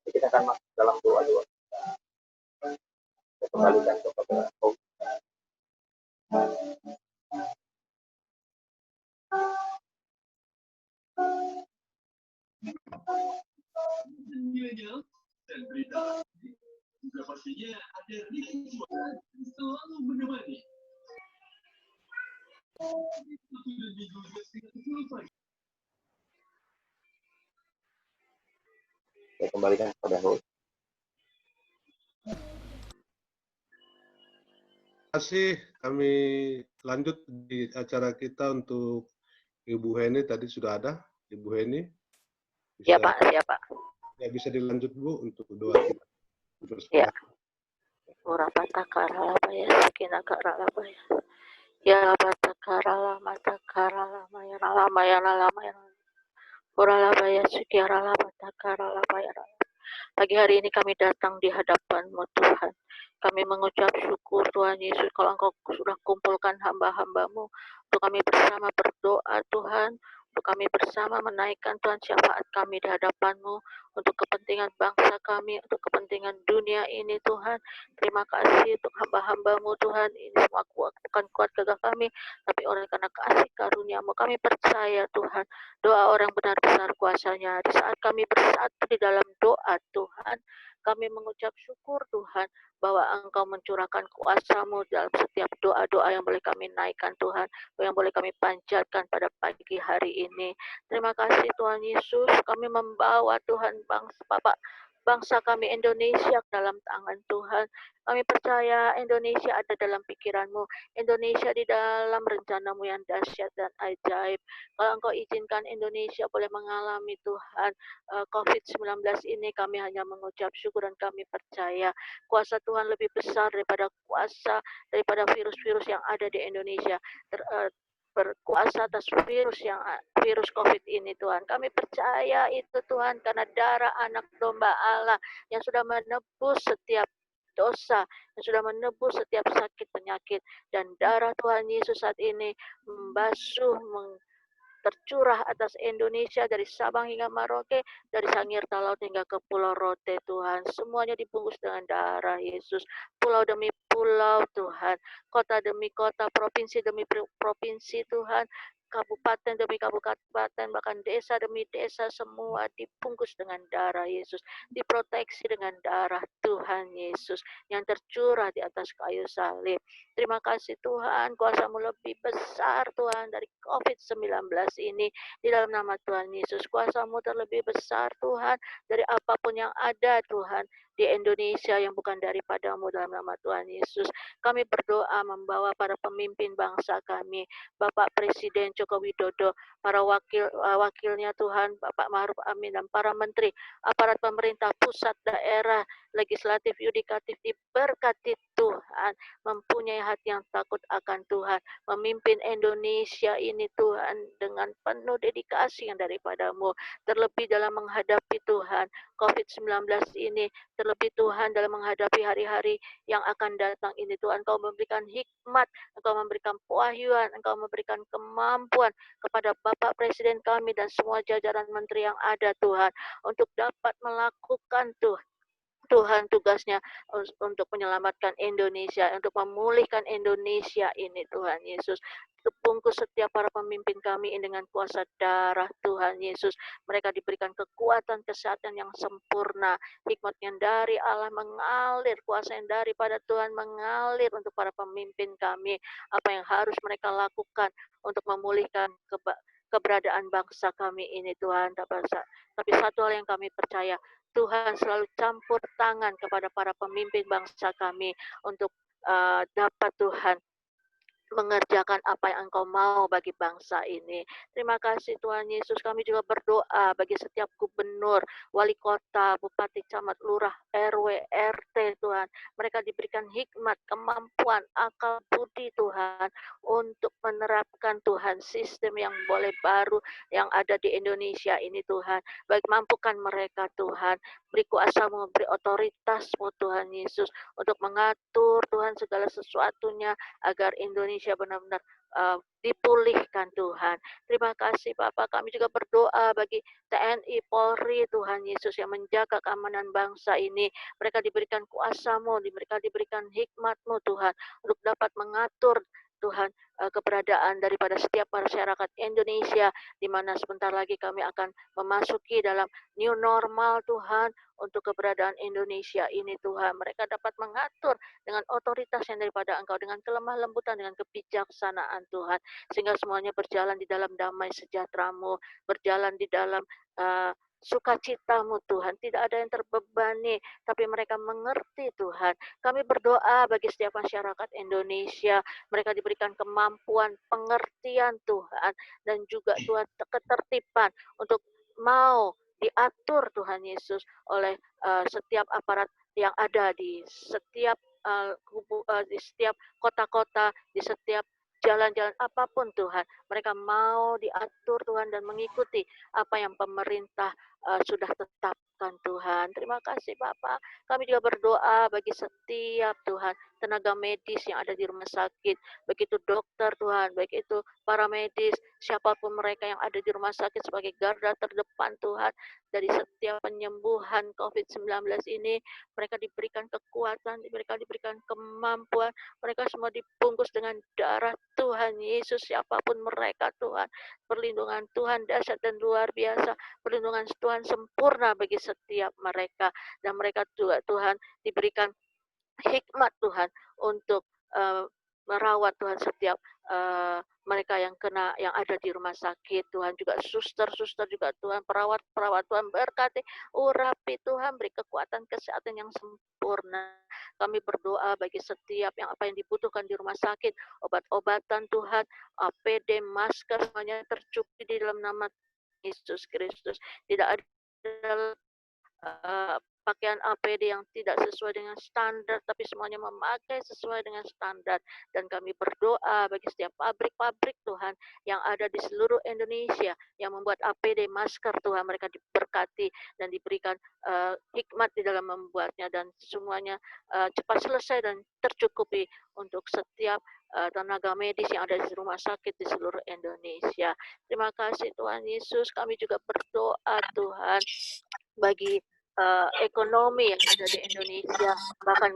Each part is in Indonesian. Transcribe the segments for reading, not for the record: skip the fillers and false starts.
Kita akan masuk dalam doa-doa. Kita kembalikan kepada Allah. Dan berita juga pastinya ada nilai jualan selalu menemani. Saya kembalikan kepada host. kasih. Kami lanjut di acara kita untuk Ibu Heni. Tadi sudah ada Ibu Heni. Ya Pak, siapa? Ya, bisa dilanjut Bu untuk doa kita Ya. bersama. Urapata karala ya sakina karala ya. Ya bata karala mata karala maya maya maya. Urala ya sukiarala bata karala ya. Pagi hari ini kami datang di hadapan-Mu Tuhan. Kami mengucap syukur Tuhan Yesus kalau Engkau sudah kumpulkan hamba-hamba-Mu untuk kami bersama berdoa Tuhan, untuk kami bersama menaikkan Tuhan syafaat kami di hadapan-Mu untuk kepentingan bangsa kami, untuk kepentingan dunia ini Tuhan. Terima kasih untuk hamba-hamba-Mu Tuhan. Ini semua bukan kuat gagah kami, tapi oleh karena kasih karunia-Mu kami percaya Tuhan. Doa orang benar besar kuasanya. Di saat kami bersatu di dalam doa Tuhan, kami mengucap syukur Tuhan bahwa Engkau mencurahkan kuasa-Mu dalam setiap doa-doa yang boleh kami naikkan Tuhan, yang boleh kami panjatkan pada pagi hari ini. Terima kasih Tuhan Yesus, kami membawa Tuhan bangsa kami Indonesia dalam tangan Tuhan. Kami percaya Indonesia ada dalam pikiran-Mu, Indonesia di dalam rencana-Mu yang dahsyat dan ajaib. Kalau Engkau izinkan Indonesia boleh mengalami Tuhan COVID-19 ini, kami hanya mengucap syukur dan kami percaya kuasa Tuhan lebih besar daripada virus-virus yang ada di Indonesia. Berkuasa atas virus COVID ini Tuhan. Kami percaya itu Tuhan karena darah anak domba Allah yang sudah menebus setiap dosa, yang sudah menebus setiap sakit penyakit, dan darah Tuhan Yesus saat ini membasuh, tercurah atas Indonesia dari Sabang hingga Merauke, dari Sangirta Laut hingga ke Pulau Rote Tuhan. Semuanya dibungkus dengan darah Yesus. Pulau demi pulau Tuhan, kota demi kota, provinsi demi provinsi Tuhan, kabupaten demi kabupaten, bahkan desa demi desa, semua dibungkus dengan darah Yesus, diproteksi dengan darah Tuhan Yesus yang tercurah di atas kayu salib. Terima kasih Tuhan, kuasa-Mu lebih besar Tuhan dari COVID-19 ini. Di dalam nama Tuhan Yesus, kuasa-Mu terlebih besar Tuhan dari apapun yang ada Tuhan di Indonesia yang bukan daripada-Mu. Dalam nama Tuhan Yesus, kami berdoa membawa para pemimpin bangsa kami, Bapak Presiden Joko Widodo, para wakilnya Tuhan, Bapak Ma'ruf Amin, dan para menteri, aparat pemerintah pusat, daerah, legislatif, yudikatif, diberkati Tuhan, mempunyai hati yang takut akan Tuhan, memimpin Indonesia ini Tuhan dengan penuh dedikasi yang daripada-Mu, terlebih dalam menghadapi Tuhan COVID-19 ini, terlebih Tuhan dalam menghadapi hari-hari yang akan datang ini Tuhan. Engkau memberikan hikmat, Engkau memberikan pewahyuan, Engkau memberikan kemampuan kepada Bapak Presiden kami dan semua jajaran menteri yang ada Tuhan, untuk dapat melakukan Tuhan tugasnya untuk menyelamatkan Indonesia, untuk memulihkan Indonesia ini Tuhan Yesus. Bungkus setiap para pemimpin kami dengan kuasa darah Tuhan Yesus. Mereka diberikan kekuatan kesehatan yang sempurna, hikmat yang dari Allah mengalir, kuasa yang daripada Tuhan mengalir untuk para pemimpin kami. Apa yang harus mereka lakukan untuk memulihkan keberadaan bangsa kami ini Tuhan. Tapi satu hal yang kami percaya, Tuhan selalu campur tangan kepada para pemimpin bangsa kami untuk dapat Tuhan mengerjakan apa yang Engkau mau bagi bangsa ini. Terima kasih Tuhan Yesus. Kami juga berdoa bagi setiap gubernur, wali kota, bupati, camat, lurah, RW, RT Tuhan. Mereka diberikan hikmat, kemampuan, akal budi Tuhan, untuk menerapkan Tuhan sistem yang boleh baru yang ada di Indonesia ini Tuhan. Baik, mampukan mereka Tuhan, beri kuasa-Mu, beri otoritas-Mu Tuhan Yesus, untuk mengatur Tuhan segala sesuatunya agar Indonesia benar-benar dipulihkan Tuhan. Terima kasih Bapak. Kami juga berdoa bagi TNI, Polri Tuhan Yesus yang menjaga keamanan bangsa ini. Mereka diberikan kuasa-Mu, mereka diberikan hikmat-Mu Tuhan, untuk dapat mengatur Tuhan keberadaan daripada setiap masyarakat Indonesia, di mana sebentar lagi kami akan memasuki dalam new normal Tuhan. Untuk keberadaan Indonesia ini Tuhan, mereka dapat mengatur dengan otoritas yang daripada Engkau, dengan kelemah lembutan, dengan kebijaksanaan Tuhan, sehingga semuanya berjalan di dalam damai sejahtera-Mu, berjalan di dalam sukacitamu Tuhan. Tidak ada yang terbebani, tapi mereka mengerti Tuhan. Kami berdoa bagi setiap masyarakat Indonesia, mereka diberikan kemampuan, pengertian Tuhan, dan juga Tuhan ketertiban untuk mau diatur Tuhan Yesus oleh setiap aparat yang ada di setiap di setiap kota-kota, di setiap jalan-jalan apapun Tuhan. Mereka mau diatur Tuhan dan mengikuti apa yang pemerintah sudah tetapkan Tuhan. Terima kasih Bapak. Kami juga berdoa bagi setiap Tuhan tenaga medis yang ada di rumah sakit, baik itu dokter Tuhan, baik itu para medis, siapapun mereka yang ada di rumah sakit sebagai garda terdepan Tuhan dari setiap penyembuhan COVID-19 ini. Mereka diberikan kekuatan, mereka diberikan kemampuan, mereka semua dibungkus dengan darah Tuhan Yesus, siapapun mereka Tuhan. Perlindungan Tuhan dahsyat dan luar biasa, perlindungan Tuhan sempurna bagi setiap mereka, dan mereka juga Tuhan diberikan hikmat Tuhan untuk merawat Tuhan setiap mereka yang ada di rumah sakit Tuhan, juga suster juga Tuhan, perawat Tuhan berkati, urapi Tuhan, beri kekuatan kesehatan yang sempurna. Kami berdoa bagi setiap apa yang dibutuhkan di rumah sakit, obat-obatan Tuhan, APD, masker, semuanya tercukupi di dalam nama Yesus Kristus. Tidak ada pakaian APD yang tidak sesuai dengan standar, tapi semuanya memakai sesuai dengan standar. Dan kami berdoa bagi setiap pabrik-pabrik Tuhan yang ada di seluruh Indonesia yang membuat APD, masker Tuhan, mereka diberkati dan diberikan hikmat di dalam membuatnya, dan semuanya cepat selesai dan tercukupi untuk setiap tenaga medis yang ada di rumah sakit di seluruh Indonesia. Terima kasih Tuhan Yesus. Kami juga berdoa Tuhan bagi ekonomi yang ada di Indonesia, bahkan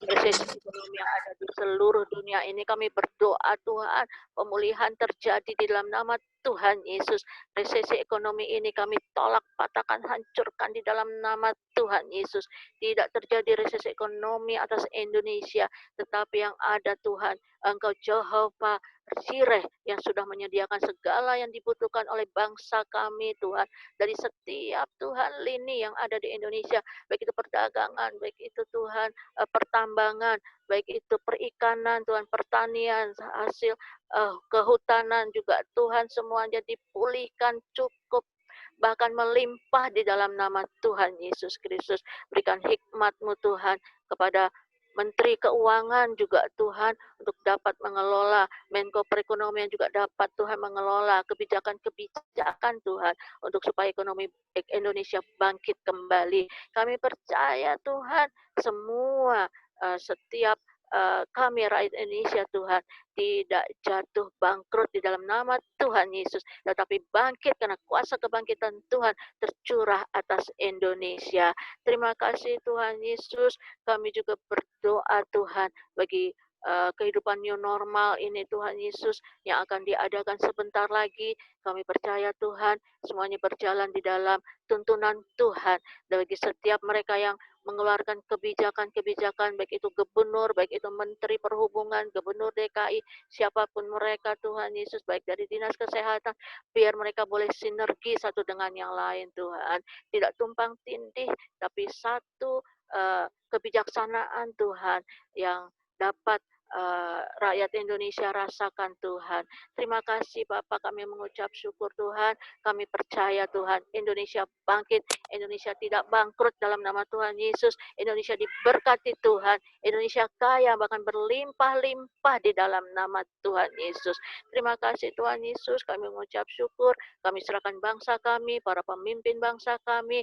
resesi ekonomi yang ada di seluruh dunia ini. Kami berdoa Tuhan, pemulihan terjadi di dalam nama Tuhan Yesus. Resesi ekonomi ini kami tolak, patahkan, hancurkan di dalam nama Tuhan Yesus. Tidak terjadi resesi ekonomi atas Indonesia, tetapi yang ada Tuhan, Engkau Jehovah Jireh yang sudah menyediakan segala yang dibutuhkan oleh bangsa kami Tuhan, dari setiap Tuhan lini yang ada di Indonesia, baik itu perdagangan, baik itu Tuhan pertambangan, baik itu perikanan Tuhan, pertanian, hasil kehutanan juga Tuhan, semuanya dipulihkan cukup, bahkan melimpah di dalam nama Tuhan Yesus Kristus. Berikan hikmat-Mu Tuhan kepada Menteri Keuangan juga Tuhan, untuk dapat mengelola, Menko Perekonomian juga dapat Tuhan mengelola kebijakan-kebijakan Tuhan, untuk supaya ekonomi Indonesia bangkit kembali. Kami percaya Tuhan, semua setiap kami rakyat Indonesia Tuhan tidak jatuh bangkrut di dalam nama Tuhan Yesus, tetapi bangkit karena kuasa kebangkitan Tuhan tercurah atas Indonesia. Terima kasih Tuhan Yesus. Kami juga berdoa Tuhan bagi kehidupan new normal ini Tuhan Yesus yang akan diadakan sebentar lagi. Kami percaya Tuhan semuanya berjalan di dalam tuntunan Tuhan, dan bagi setiap mereka yang mengeluarkan kebijakan-kebijakan, baik itu gubernur, baik itu menteri perhubungan, gubernur DKI, siapapun mereka Tuhan Yesus, baik dari dinas kesehatan, biar mereka boleh sinergi satu dengan yang lain Tuhan, tidak tumpang tindih, tapi satu kebijaksanaan Tuhan yang dapat rakyat Indonesia rasakan Tuhan. Terima kasih Bapak, kami mengucap syukur Tuhan, kami percaya Tuhan, Indonesia bangkit, Indonesia tidak bangkrut dalam nama Tuhan Yesus, Indonesia diberkati Tuhan, Indonesia kaya bahkan berlimpah-limpah di dalam nama Tuhan Yesus. Terima kasih Tuhan Yesus, kami mengucap syukur, kami serahkan bangsa kami, para pemimpin bangsa kami,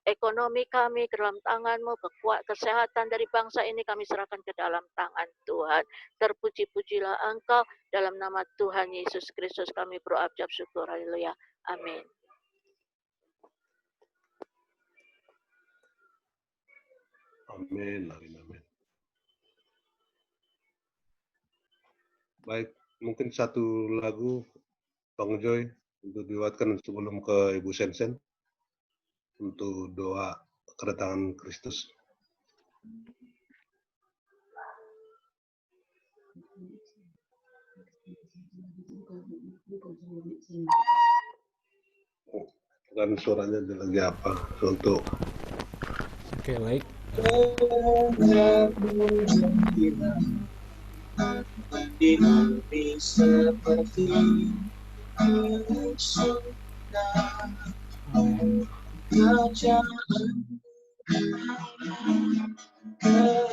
ekonomi kami ke dalam tangan-Mu, kesehatan dari bangsa ini kami serahkan ke dalam tangan Tuhan. Terpuji-pujilah Engkau, dalam nama Tuhan Yesus Kristus kami berucap syukur. Haleluya. Amin. Amin, amin, amin. Baik, mungkin satu lagu Bang Joy untuk diwatkan sebelum ke Ibu Sensen untuk doa kedatangan Kristus. Kan suaranya lagi apa? Untuk Oke, baik. Di bumi seperti surga, kerajaan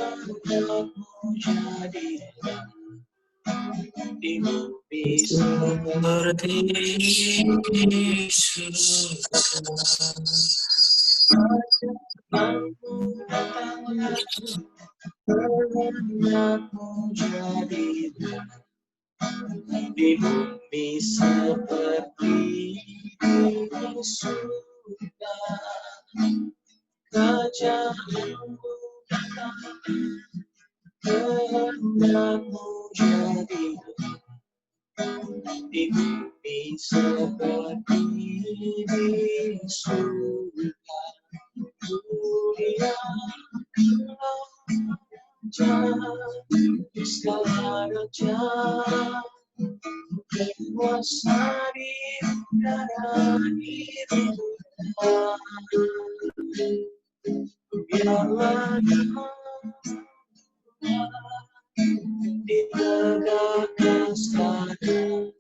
kehendakmu jadi di bumi seperti kehendakmu jadi di bumi seperti di surga, kerajaanmu kehendakmu jadi di bumi seperti di surga. Mulia jadi segala raja, kuasa di udara di dunia. Biarlah ditegakkan sekalian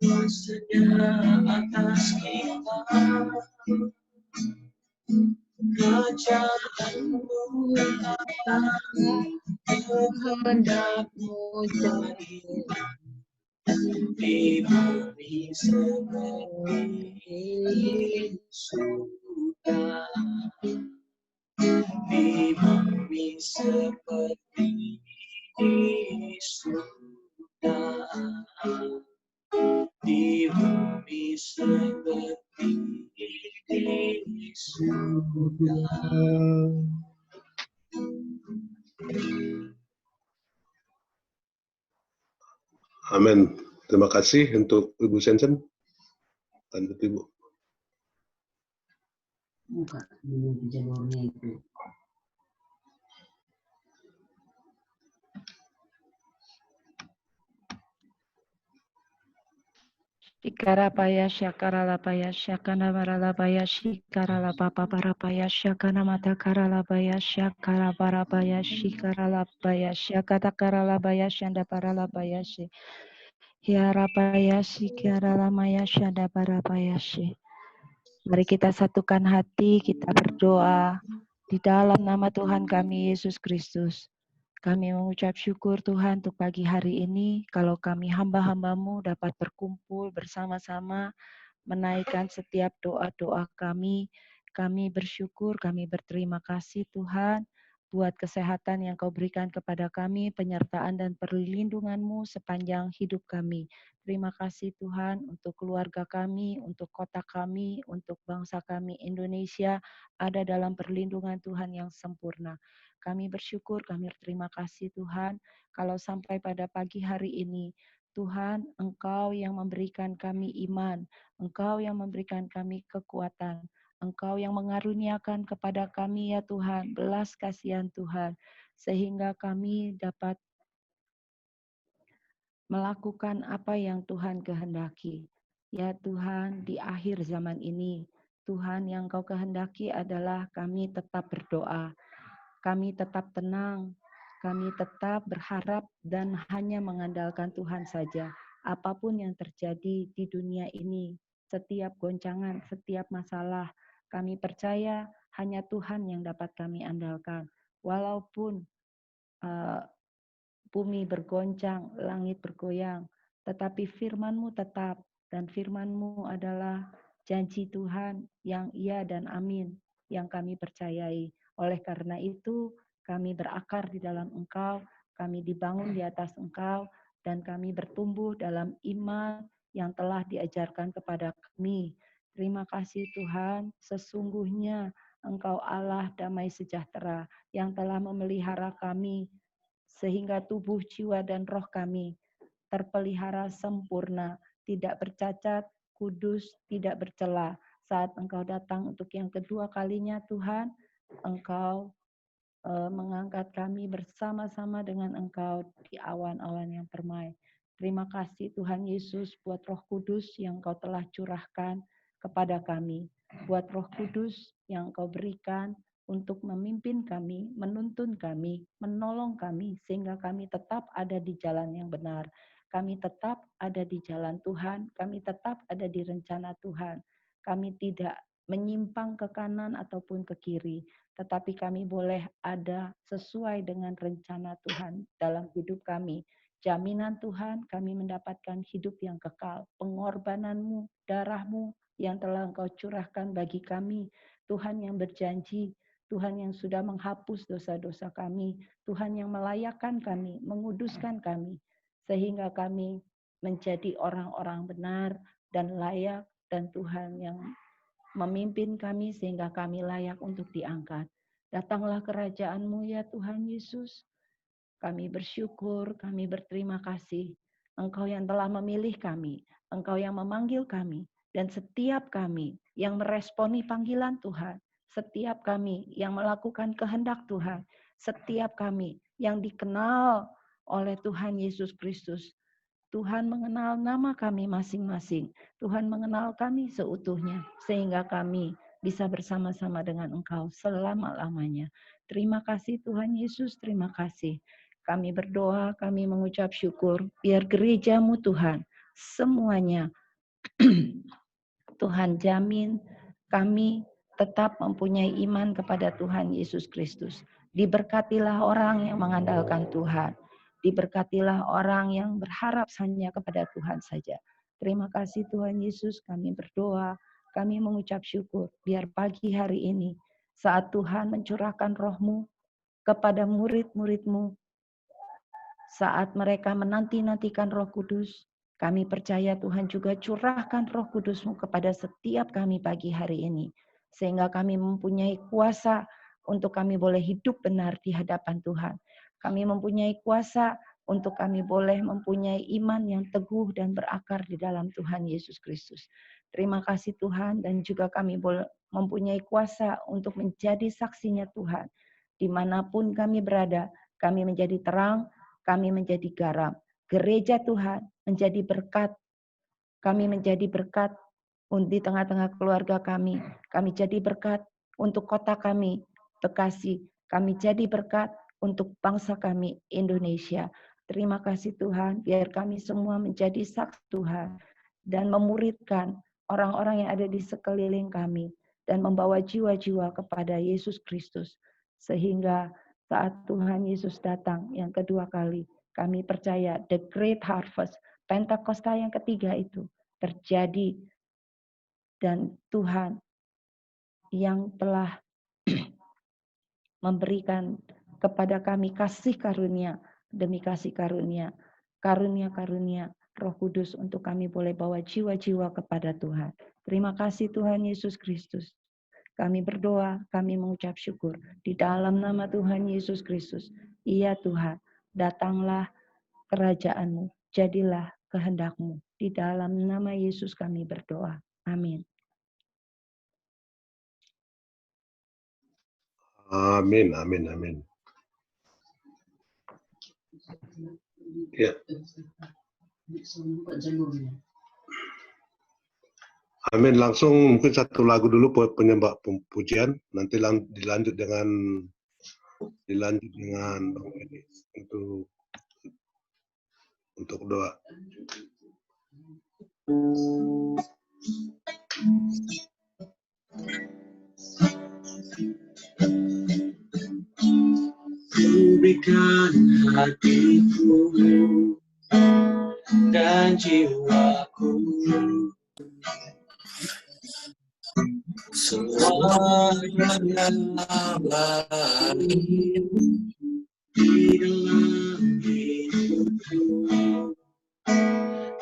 kuasanya atas kita. Kerajaanmu datang, kehendakmu jadi di bumi seperti surga, di bumi seperti di surga, di bumi seperti di surga. Amin. Terima kasih untuk Ibu Sensen. Lanjut Ibu. Buka dulu jalurnya itu. Ikarapaya shakaralapaya shakanavaralapaya shikaralapapa parapaya shakanamata karalapaya shakaraparapaya shikaralapaya shakatakaralapaya shandaparalapaya shi hiarapaya shikaralamaya shandaparapaya shi. Mari kita satukan hati, kita berdoa di dalam nama Tuhan kami Yesus Kristus. Kami mengucap syukur Tuhan untuk pagi hari ini, kalau kami hamba-hamba-Mu dapat berkumpul bersama-sama, menaikkan setiap doa-doa kami. Kami bersyukur, kami berterima kasih Tuhan, buat kesehatan yang Kau berikan kepada kami, penyertaan dan perlindungan-Mu sepanjang hidup kami. Terima kasih Tuhan untuk keluarga kami, untuk kota kami, untuk bangsa kami Indonesia, ada dalam perlindungan Tuhan yang sempurna. Kami bersyukur, kami berterima kasih Tuhan, kalau sampai pada pagi hari ini, Tuhan, Engkau yang memberikan kami iman, Engkau yang memberikan kami kekuatan, Engkau yang mengaruniakan kepada kami ya Tuhan, belas kasihan Tuhan, sehingga kami dapat melakukan apa yang Tuhan kehendaki. Ya Tuhan, di akhir zaman ini, Tuhan yang Kau kehendaki adalah kami tetap berdoa, kami tetap tenang, kami tetap berharap dan hanya mengandalkan Tuhan saja. Apapun yang terjadi di dunia ini, setiap goncangan, setiap masalah, kami percaya hanya Tuhan yang dapat kami andalkan. Walaupun bumi bergoncang, langit bergoyang, tetapi firman-Mu tetap, dan firman-Mu adalah janji Tuhan yang iya dan amin, yang kami percayai. Oleh karena itu, kami berakar di dalam Engkau, kami dibangun di atas Engkau, dan kami bertumbuh dalam iman yang telah diajarkan kepada kami. Terima kasih Tuhan, sesungguhnya Engkau Allah damai sejahtera yang telah memelihara kami, sehingga tubuh, jiwa, dan roh kami terpelihara sempurna, tidak bercacat, kudus, tidak bercela. Saat Engkau datang untuk yang kedua kalinya, Tuhan, Engkau mengangkat kami bersama-sama dengan Engkau di awan-awan yang permai. Terima kasih Tuhan Yesus buat Roh Kudus yang Engkau telah curahkan kepada kami. Buat Roh Kudus yang Engkau berikan untuk memimpin kami, menuntun kami, menolong kami, sehingga kami tetap ada di jalan yang benar. Kami tetap ada di jalan Tuhan, kami tetap ada di rencana Tuhan. Kami tidak menyimpang ke kanan ataupun ke kiri, tetapi kami boleh ada sesuai dengan rencana Tuhan dalam hidup kami. Jaminan Tuhan, kami mendapatkan hidup yang kekal. Pengorbanan-Mu, darah-Mu yang telah Engkau curahkan bagi kami. Tuhan yang berjanji, Tuhan yang sudah menghapus dosa-dosa kami. Tuhan yang melayakkan kami, menguduskan kami. Sehingga kami menjadi orang-orang benar dan layak. Dan Tuhan yang memimpin kami sehingga kami layak untuk diangkat. Datanglah kerajaan-Mu ya Tuhan Yesus. Kami bersyukur, kami berterima kasih. Engkau yang telah memilih kami, Engkau yang memanggil kami, dan setiap kami yang meresponi panggilan Tuhan, setiap kami yang melakukan kehendak Tuhan, setiap kami yang dikenal oleh Tuhan Yesus Kristus. Tuhan mengenal nama kami masing-masing. Tuhan mengenal kami seutuhnya, sehingga kami bisa bersama-sama dengan Engkau selama-lamanya. Terima kasih Tuhan Yesus, terima kasih. Kami berdoa, kami mengucap syukur, biar gereja-Mu Tuhan, semuanya Tuhan jamin kami tetap mempunyai iman kepada Tuhan Yesus Kristus. Diberkatilah orang yang mengandalkan Tuhan. Diberkatilah orang yang berharap hanya kepada Tuhan saja. Terima kasih Tuhan Yesus, kami berdoa, kami mengucap syukur, biar pagi hari ini, saat Tuhan mencurahkan roh-Mu kepada murid-murid-Mu, saat mereka menanti-nantikan Roh Kudus, kami percaya Tuhan juga curahkan Roh Kudus-Mu kepada setiap kami pagi hari ini. Sehingga kami mempunyai kuasa untuk kami boleh hidup benar di hadapan Tuhan. Kami mempunyai kuasa untuk kami boleh mempunyai iman yang teguh dan berakar di dalam Tuhan Yesus Kristus. Terima kasih Tuhan, dan juga kami boleh mempunyai kuasa untuk menjadi saksinya Tuhan. Dimanapun kami berada, kami menjadi terang, kami menjadi garam. Gereja Tuhan menjadi berkat. Kami menjadi berkat di tengah-tengah keluarga kami. Kami jadi berkat untuk kota kami, Bekasi. Kami jadi berkat untuk bangsa kami, Indonesia. Terima kasih Tuhan, biar kami semua menjadi saksi Tuhan dan memuridkan orang-orang yang ada di sekeliling kami dan membawa jiwa-jiwa kepada Yesus Kristus. Sehingga saat Tuhan Yesus datang yang kedua kali, kami percaya the great harvest, Pentakosta yang ketiga itu terjadi. Dan Tuhan yang telah memberikan kepada kami kasih karunia demi kasih karunia, karunia-karunia Roh Kudus untuk kami boleh bawa jiwa-jiwa kepada Tuhan. Terima kasih Tuhan Yesus Kristus. Kami berdoa, kami mengucap syukur di dalam nama Tuhan Yesus Kristus. Iya Tuhan, datanglah kerajaan-Mu, jadilah kehendak-Mu. Di dalam nama Yesus kami berdoa. Amin. Amin, amin, amin. Ya. Amin. Langsung mungkin satu lagu dulu buat penyembah pujian, nanti dilanjut dengan Bang Edi untuk doa. Berikan hatiku dan jiwaku, semuanya baik di dalam hidupku.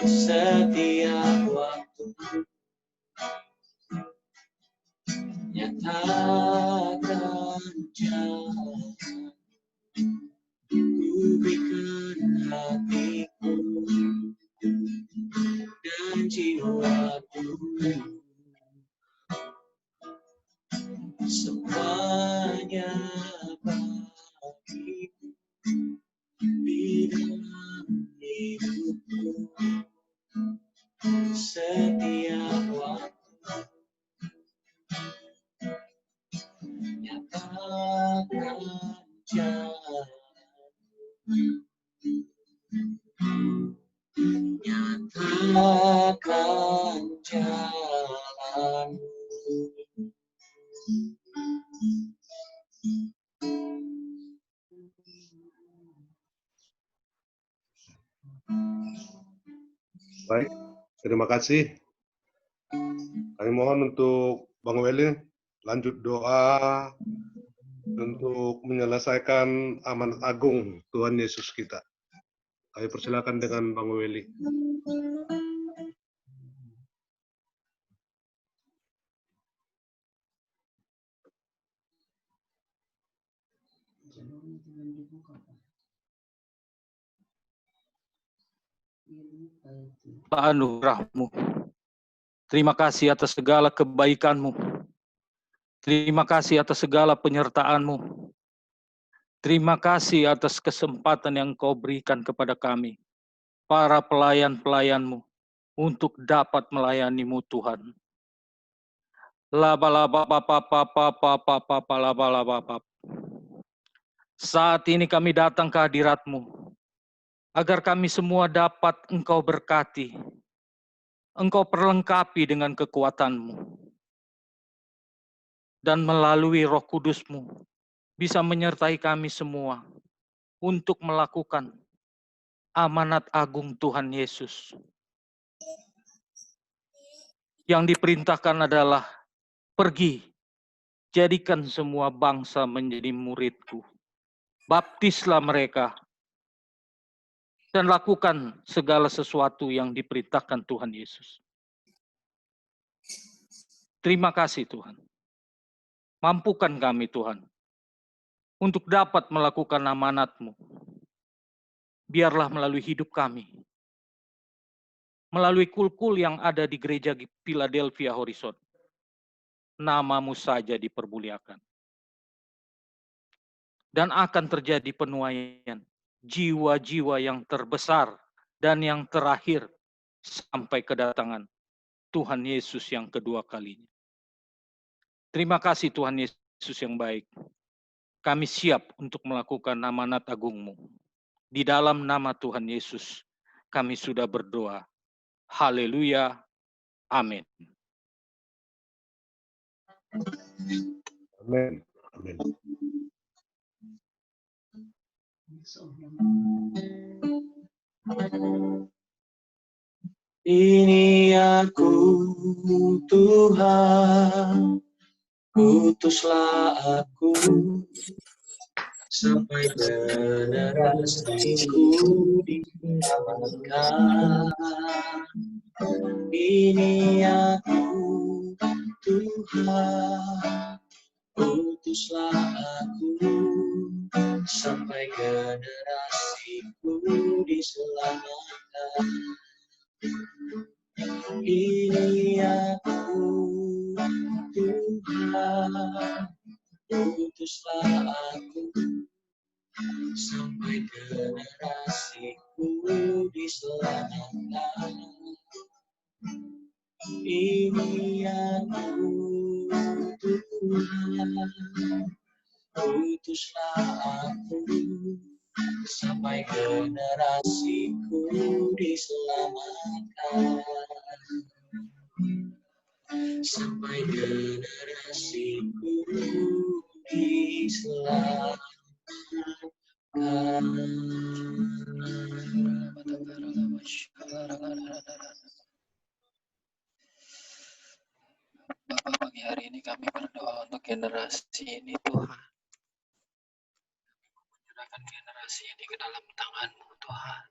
Setiap waktu nyatakan jalan. Ku berikan hatiku dan jiwaku, semuanya bagiku di dalam hidupku. nyatakan jalan. Baik, terima kasih. Kami mohon untuk Bang Weli lanjut doa untuk menyelesaikan amanat agung Tuhan Yesus kita. Kami persilakan dengan Bang Weli. Jalurnya belum dibuka, Pak. Dia lupa itu. Anugerah-Mu. Terima kasih atas segala kebaikan-Mu. Terima kasih atas segala penyertaan-Mu. Terima kasih atas kesempatan yang Kau berikan kepada kami, para pelayan-pelayan-Mu, untuk dapat melayani-Mu Tuhan. Saat ini kami datang ke hadirat-Mu, agar kami semua dapat Engkau berkati, Engkau perlengkapi dengan kekuatan-Mu. Dan melalui Roh Kudus-Mu, bisa menyertai kami semua untuk melakukan amanat agung Tuhan Yesus. Yang diperintahkan adalah, pergi, jadikan semua bangsa menjadi murid-Ku. Baptislah mereka, dan lakukan segala sesuatu yang diperintahkan Tuhan Yesus. Terima kasih Tuhan. Mampukan kami Tuhan, untuk dapat melakukan amanat-Mu. Biarlah melalui hidup kami, melalui kul-kul yang ada di gereja Philadelphia Horizon, nama-Mu saja dipermuliakan. Dan akan terjadi penuaian jiwa-jiwa yang terbesar dan yang terakhir sampai kedatangan Tuhan Yesus yang kedua kalinya. Terima kasih Tuhan Yesus yang baik. Kami siap untuk melakukan amanat agung-Mu. Di dalam nama Tuhan Yesus, kami sudah berdoa. Haleluya. Amin. Amin. Amin. Ini aku Tuhan, utuslah aku sampai generasiku diselamatkan. Ini aku Tuhan, utuslah aku sampai generasiku diselamatkan. Ini aku Tuhan, utuslah aku sampai generasiku diselamatkan. Ini aku Tuhan, utuslah aku sampai generasiku diselamatkan. Sampai generasiku diselamatkan. Bapak, pagi hari ini kami berdoa untuk generasi ini Tuhan. Menyerahkan generasi ini ke dalam tangan-Mu Tuhan.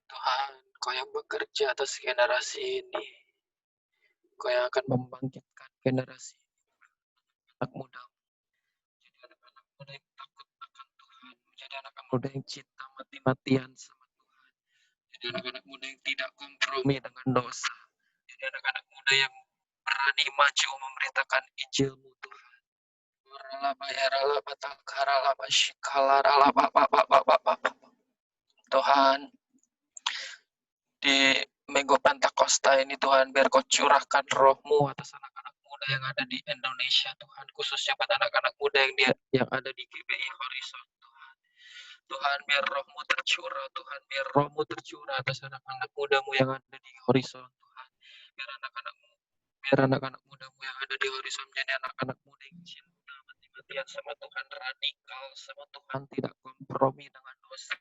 Tuhan, Kau yang bekerja atas generasi ini. Kau yang akan membangkitkan generasi anak muda. Jadi anak-anak muda yang takut akan Tuhan. Menjadi anak-anak muda yang cinta mati-matian sama Tuhan. Jadi anak-anak muda yang tidak kompromi dengan dosa. Jadi anak-anak muda yang berani maju memberitakan Injil-Mu Tuhan. Tuhan, di Minggu Pentakosta ini Tuhan, biar Kau curahkan Roh-Mu atas anak-anak muda muda yang ada di Indonesia Tuhan, khususnya buat anak-anak muda yang ada di GBI Horizon Tuhan. Tuhan, biar rohmu tercurah Tuhan, biar rohmu tercurah atas anak-anak mudamu yang ada di Horizon Tuhan. Biar anak-anak mudamu yang ada di Horizon menjadi anak-anak muda yang cinta mati-matian sama Tuhan, radikal sama Tuhan, tidak kompromi dengan dosa.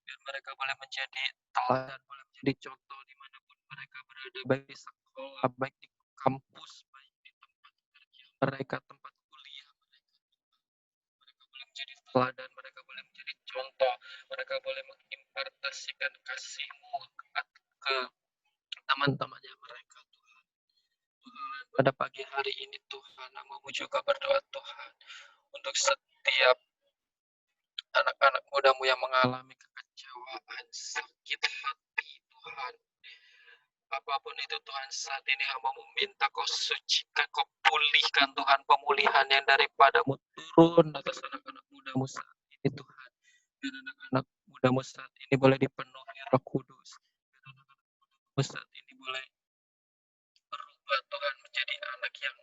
Biar mereka boleh menjadi teladan, boleh menjadi contoh dimanapun mereka berada, baik di sekolah, baik di kampus, baik di tempat kerja mereka, tempat kuliah mereka. Mereka boleh menjadi teladan, mereka boleh menjadi contoh, mereka boleh mengimpartasikan kasih-Mu ke teman-temannya mereka Tuhan. Tuhan, pada pagi hari ini Tuhan, Namamu juga berdoa Tuhan untuk setiap anak-anak mudamu yang mengalami kekecewaan, sakit hati Tuhan. Apapun itu Tuhan, saat ini hamba meminta Kau sucikan, Kau pulihkan Tuhan, pemulihan yang daripadamu turun atas anak-anak mudamu saat ini Tuhan. Biar anak-anak mudamu saat ini boleh dipenuhi Roh Kudus. Biar anak-anak mudamu saat ini boleh berubah Tuhan menjadi anak yang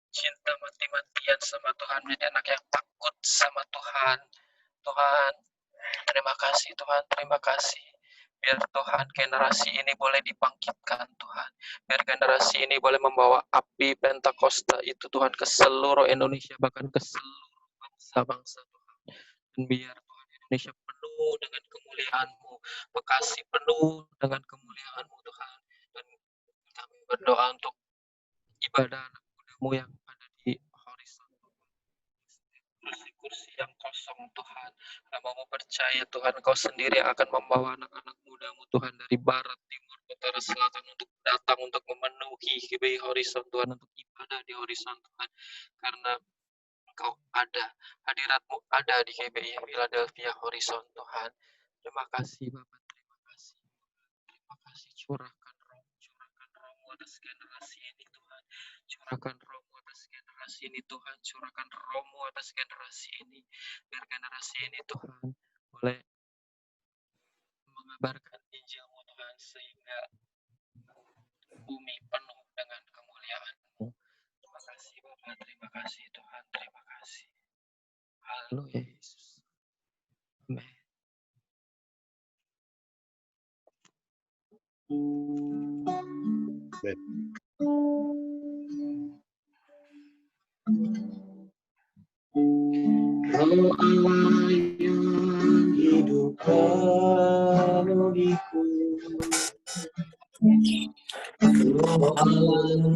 cinta mati-matian sama Tuhan, menjadi anak yang takut sama Tuhan. Tuhan, terima kasih Tuhan, terima kasih. Biar Tuhan generasi ini boleh dibangkitkan Tuhan. Biar generasi ini boleh membawa api Pentakosta itu Tuhan ke seluruh Indonesia, bahkan ke seluruh bangsa-bangsa Tuhan. Dan biar Tuhan Indonesia penuh dengan kemuliaan-Mu, Bekasi penuh dengan kemuliaan-Mu Tuhan. Dan kami berdoa untuk ibadah anak mudamu yang ada di Horizon, kursi-kursi yang kosong Tuhan. Hamba-Mu percaya Tuhan, Kau sendiri yang akan membawa anak-anak mudamu Tuhan dari barat, timur, utara, selatan untuk datang untuk memenuhi GBI Horizon Tuhan, untuk ibadah di Horizon Tuhan. Karena Engkau ada, hadirat-Mu ada di GBI Philadelphia Horizon Tuhan. Terima kasih Bapak, terima kasih. Terima kasih, curahkan roh-Mu atas generasi ini Tuhan. Curahkan roh-Mu atas generasi ini Tuhan, curahkan roh-Mu atas generasi ini. Biar generasi ini Tuhan boleh mengabarkan Injil-Mu Tuhan, sehingga bumi penuh dengan kemuliaan-Mu. Terima kasih Bapak, terima kasih Tuhan, terima kasih. Haleluya Yesus. Amin. Roh Allah yang hidup penuhiku, Roh Allah yang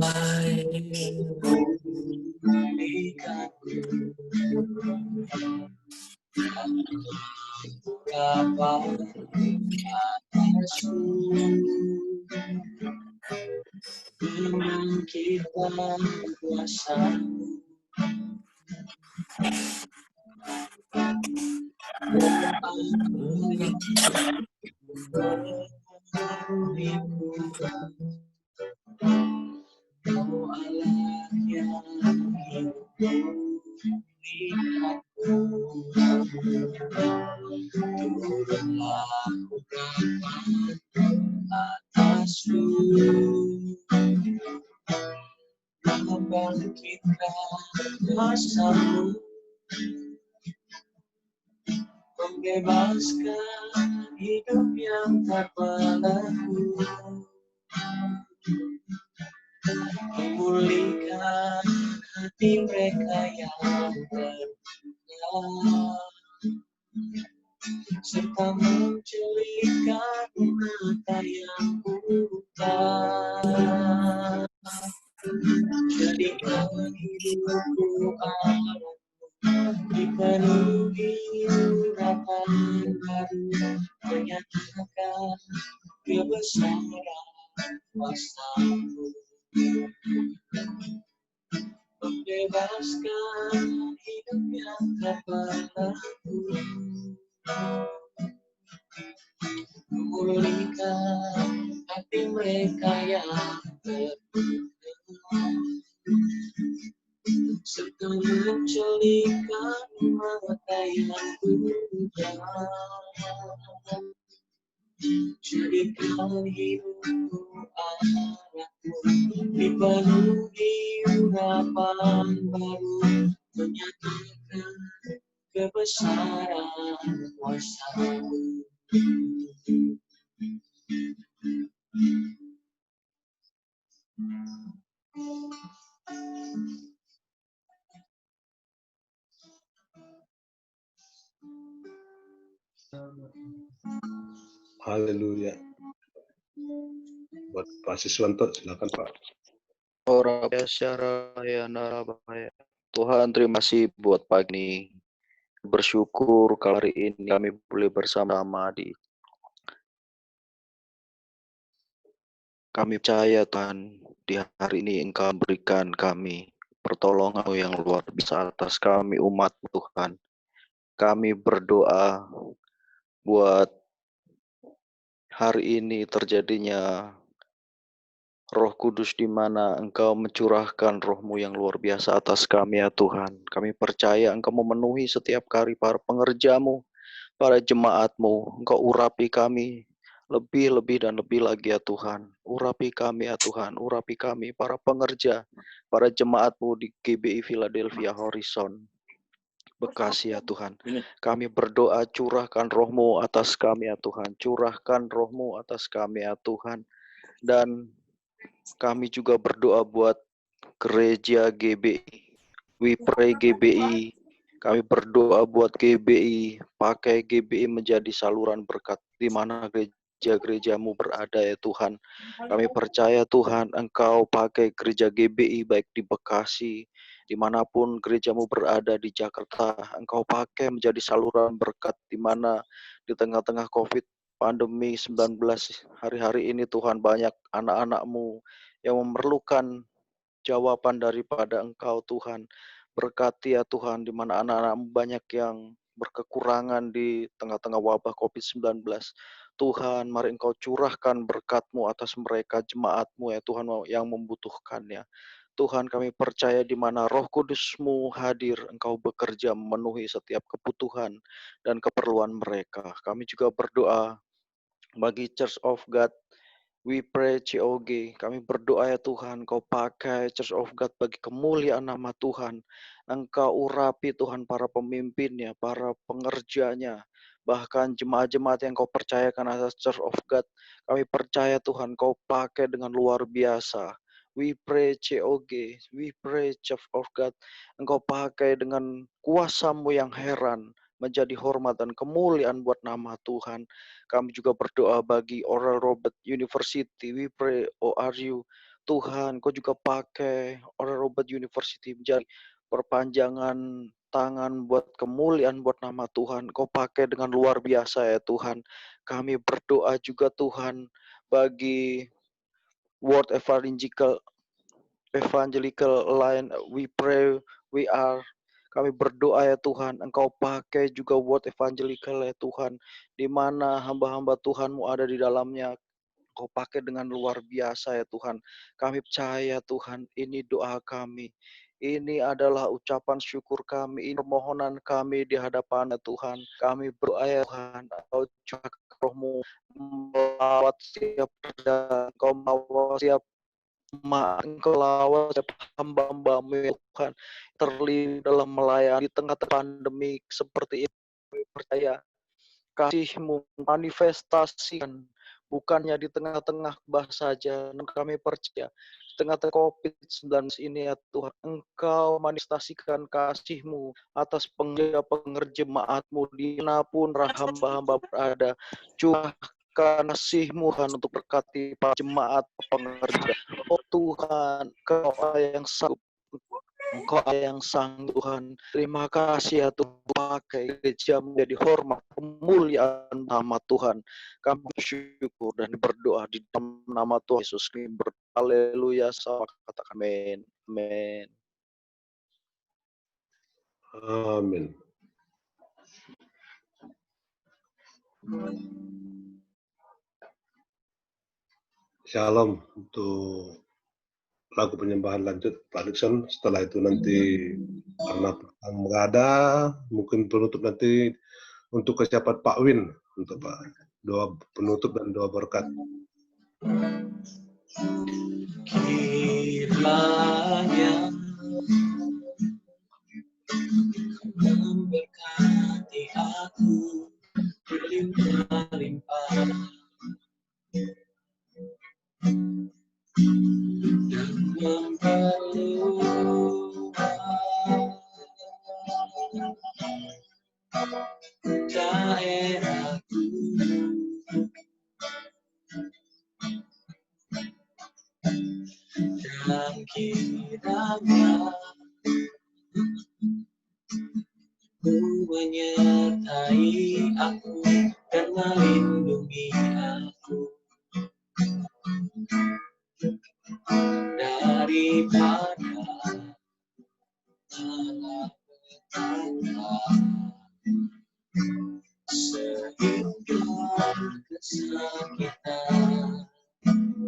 memulihkanku, Bapa atasku, bangkitlah kuasa-Mu. Roh Allah yang hidup memulihkanku, turunlah urapan atasku, membangkitkan kuasa-Mu, membebaskan hidup yang tak berlaku, memulihkan hati mereka yang terluka, serta menjelikan mata yang buta. Jadikan hidupku alam dipenuhi urapan baru, menyatakan kebesaran kuasa-Mu, membebaskan hidup yang tak berlaku, memulihkan hati mereka yang terluka, serta menjelikan mata yang buta. jadikan hidupku arahku, dipenuhi urapan baru, menyatakan kebesaran kuasa-Mu. Haleluya. Buat Pak Siswanto, silakan Pak. Tuhan, terima kasih buat pagi ini. Bersyukur kalau hari ini kami boleh bersama-sama kami percaya Tuhan, di hari ini Engkau berikan kami pertolongan yang luar biasa atas kami umat Tuhan. Kami berdoa buat hari ini terjadinya Roh Kudus di mana Engkau mencurahkan Roh-Mu yang luar biasa atas kami ya Tuhan. Kami percaya Engkau memenuhi setiap kali para pengerja-Mu, para jemaat-Mu. Engkau urapi kami lebih dan lebih lagi ya Tuhan. Urapi kami ya Tuhan, urapi kami para pengerja, para jemaat-Mu di GBI Philadelphia Horizon Bekasi ya Tuhan. Kami berdoa curahkan Roh-Mu atas kami ya Tuhan. Curahkan Roh-Mu atas kami ya Tuhan. Dan kami juga berdoa buat gereja GBI. We pray GBI. Kami berdoa buat GBI. Pakai GBI menjadi saluran berkat di mana gereja-gereja-Mu berada ya Tuhan. Kami percaya Tuhan Engkau pakai gereja GBI baik di Bekasi, dimanapun gereja-Mu berada di Jakarta. Engkau pakai menjadi saluran berkat di mana di tengah-tengah COVID pandemi 19 hari-hari ini Tuhan, banyak anak-anak-Mu yang memerlukan jawaban daripada Engkau Tuhan. Berkati ya Tuhan, di mana anak-anak-Mu banyak yang berkekurangan di tengah-tengah wabah COVID-19. Tuhan, mari Engkau curahkan berkat-Mu atas mereka, jemaat-Mu ya Tuhan yang membutuhkannya. Tuhan, kami percaya di mana Roh Kudus-Mu hadir, Engkau bekerja memenuhi setiap kebutuhan dan keperluan mereka. Kami juga berdoa bagi Church of God, We pray COG, kami berdoa ya Tuhan, Kau pakai Church of God bagi kemuliaan nama Tuhan. Engkau urapi Tuhan para pemimpinnya, para pengerjanya, bahkan jemaat-jemaat yang Kau percayakan atas Church of God. Kami percaya Tuhan, Kau pakai dengan luar biasa. We pray COG, we pray Church of God, Engkau pakai dengan kuasa-Mu yang heran, menjadi hormat dan kemuliaan buat nama Tuhan. Kami juga berdoa bagi Oral Roberts University. We pray ORU. Tuhan, Kau juga pakai Oral Roberts University menjadi perpanjangan tangan buat kemuliaan buat nama Tuhan. Kau pakai dengan luar biasa ya Tuhan. Kami berdoa juga Tuhan bagi World Evangelical Line. We pray, we are. Kami berdoa ya Tuhan, Engkau pakai juga World Evangelical ya Tuhan, di mana hamba-hamba Tuhan-Mu ada di dalamnya. Engkau pakai dengan luar biasa ya Tuhan. Kami percaya Tuhan, ini doa kami. Ini adalah ucapan syukur kami, ini permohonan kami di hadapan Tuhan. Kami berdoa ya Tuhan, Engkau curahkan Roh-Mu melawat setiap pekerjaan, Engkau melawat setiap Engkau lawat hamba-Hamba-Mu ya Tuhan, terlibat dalam melayani di tengah pandemi seperti ini. Kami percaya kasih-Mu manifestasikan, bukannya di tengah-tengah bahasa saja. Kami percaya di tengah-tengah COVID-19 ini ya Tuhan, Engkau manifestasikan kasih-Mu atas pengerja jemaat-Mu dimanapun hamba-hamba berada. Curahkan kasih-Mu Tuhan untuk berkati para jemaat pengerja. Oh Tuhan, Kau yang sanggup, Engkau yang sang Tuhan. Terima kasih ya Tuhan, pakai gereja menjadi hormat kemuliaan nama Tuhan. Kami bersyukur dan berdoa di dalam nama Tuhan Yesus Kristus. Haleluya, sama katakan amin. Amin. Amin. Shalom untuk lagu penyembahan lanjut Pak Dixon. Setelah itu nanti karena nggak ada, mungkin penutup nanti untuk kesiapan Pak Win untuk Pak doa penutup dan doa berkat. Kiranya memberkati aku berlimpah-limpah dan memperluas daerahku. Dan kiranya Ku menyertai aku dan melindungi aku daripada malapetaka, sehingga kesakitan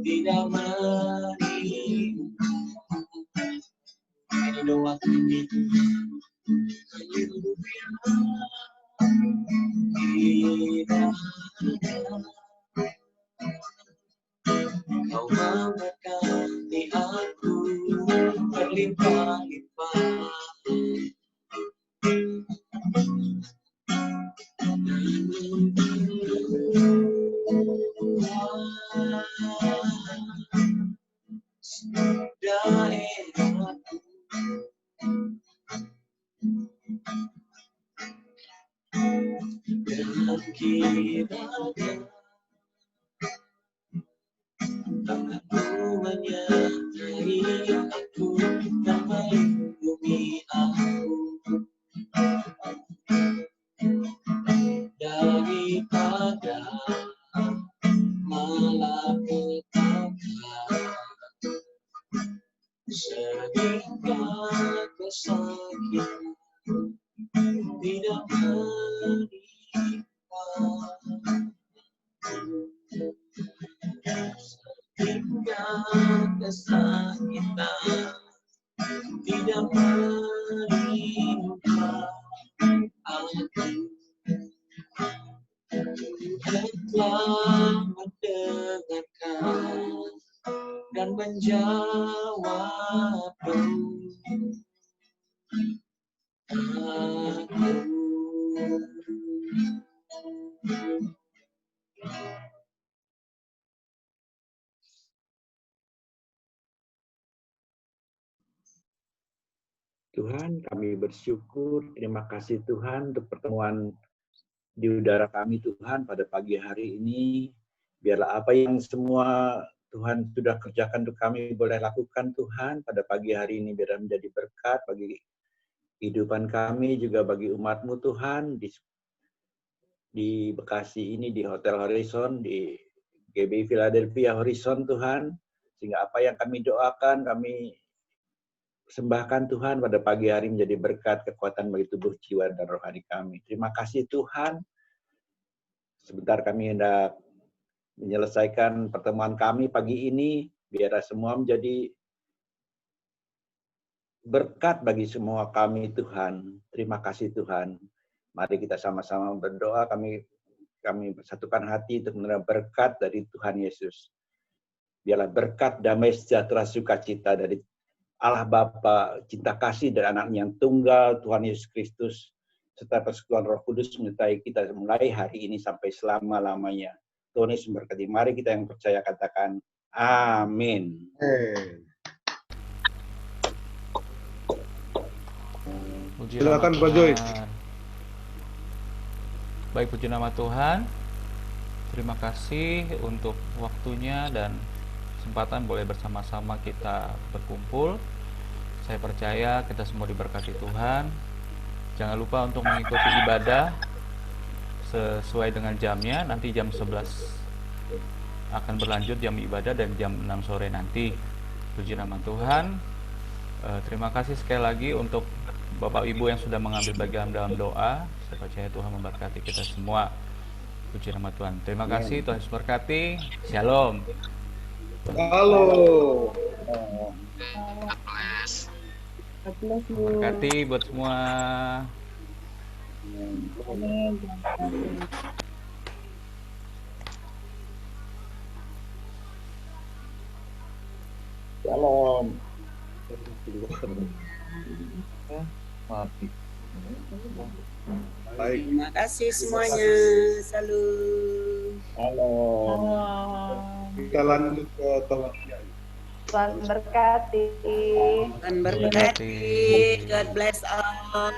tidak menimpa. Ini doa kami. Kau memberkati aku berlimpah-limpah daerahku. Dan kiranya Aku menyertai aku dan melindungi aku daripada malapetaka, sehingga kesakitan tidak menimpa. Hingga kesakitan tidak menimpa aku. Tuhan telah mendengarkan dan menjawab Tuhan, kami bersyukur, terima kasih Tuhan untuk pertemuan di udara kami Tuhan pada pagi hari ini. Biarlah apa yang semua Tuhan sudah kerjakan untuk kami boleh lakukan Tuhan pada pagi hari ini, biar menjadi berkat bagi kehidupan kami, juga bagi umat-Mu Tuhan, di Bekasi ini, di Hotel Horizon, di GBI Philadelphia Horizon Tuhan, sehingga apa yang kami doakan, kami persembahkan Tuhan pada pagi hari menjadi berkat kekuatan bagi tubuh, jiwa, dan rohani kami. Terima kasih Tuhan. Sebentar kami hendak menyelesaikan pertemuan kami pagi ini. Biar semua menjadi berkat bagi semua kami Tuhan. Terima kasih Tuhan. Mari kita sama-sama berdoa. Kami bersatukan hati untuk menerima berkat dari Tuhan Yesus. Biarlah berkat damai sejahtera sukacita dari Allah Bapa, cinta kasih dari anak-Nya yang tunggal, Tuhan Yesus Kristus, serta persekutuan Roh Kudus menyertai kita mulai hari ini sampai selama-lamanya. Tuhan Yesus memberkati. Mari kita yang percaya katakan, amin. Silakan Pak Joy. Baik, puji nama Tuhan. Terima kasih untuk waktunya dan kesempatan boleh bersama-sama kita berkumpul. Saya percaya kita semua diberkati Tuhan. Jangan lupa untuk mengikuti ibadah sesuai dengan jamnya. Nanti jam 11 akan berlanjut jam ibadah dan jam 6 sore nanti. Puji nama Tuhan. Terima kasih sekali lagi untuk Bapak Ibu yang sudah mengambil bagian dalam doa. Saya percaya Tuhan memberkati kita semua. Puji nama Tuhan. Terima kasih, Tuhan Yesus berkati. Shalom. Halo. Berkati buat semua. Shalom. Baik. Terima kasih semuanya. Salam. Halo. Kita lanjut ke topik. Tuhan berkati. Tuhan berkati. God bless all.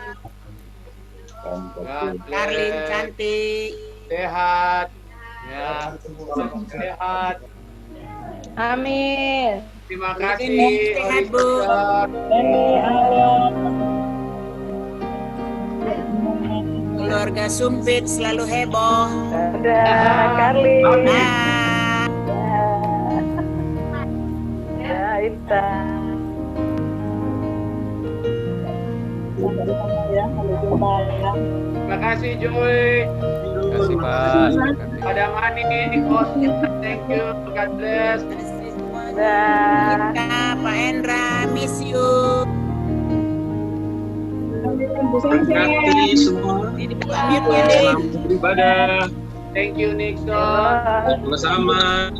Karlin cantik. Sehat. Ya, sehat. Amin. Terima kasih. Sehat, Bu. Keluarga Sumpit selalu heboh. Dadah, Karlin. Ya, Ita. Terima kasih Joy. Terima kasih Pak. Ada Mani, thank you. God bless. Kita, Pak Endra, miss you. Berkati semua. Selamat beribadah. Thank you Nixon. Sama-sama.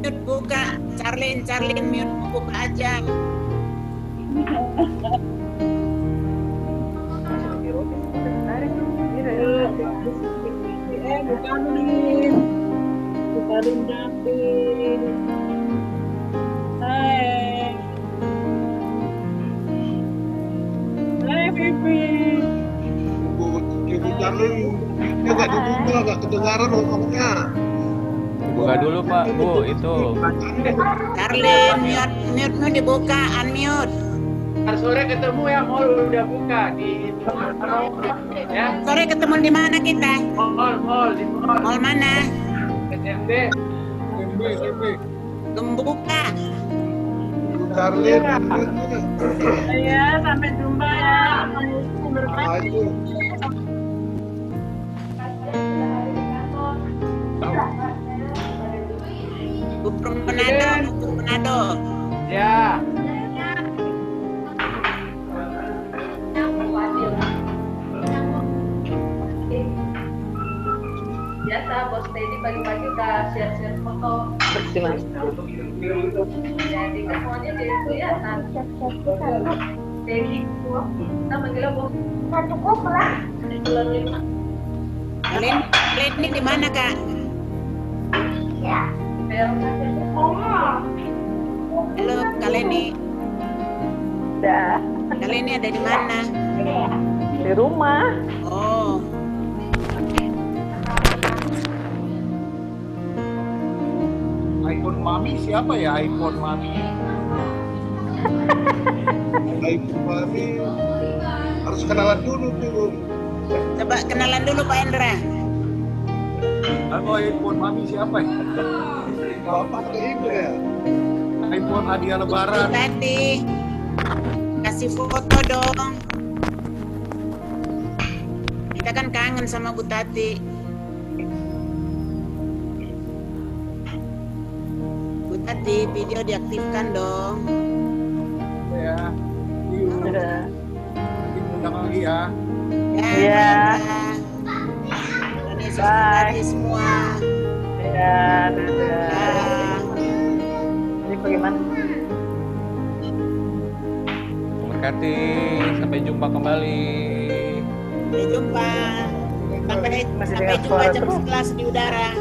Mute buka, Charlene mute buka aja. Bukarin David. Hai. Hai Pipi. Ibu Charlene, dia nggak dibuka, nggak kedengaran ngomongnya. Buka dulu Pak, Bu, itu. Charlene, mute dibuka, unmute. Sore ketemu ya, mall udah buka di ya. Sore ketemu di mana kita? Mall di mall. Mall mana? SMB. Gembuka. Charlene. Ya, sampai jumpa ya. Buprum Manado. Ya. Biasa bos Teddy pagi-pagi udah share foto. Jadi semuanya dia itu ya Teddy kita manggilnya bos. Satu kok lah. Kalian ini di mana Kak? Ya. Halo Kaleni. Dah. Kaleni ada di mana? Di rumah. Oh. iPhone Mami siapa ya iPhone Mami? iPhone Mami harus kenalan dulu tuh. Coba kenalan dulu Pak Endra. Halo iPhone Mami siapa ya? Bapak ke ibu ya? iPhone hadiah lebaran. Tadi kasih foto dong. Kita kan kangen sama Bu Tati. Bu Tati, video diaktifkan dong. Ya. Udah. Nanti undang lagi ya. Ya. Ini Tati semua. Ya, dadah. Ini bagaimana? Berkati, sampai jumpa kembali. Sampai jumpa. Sampai jumpa jam 11 di udara.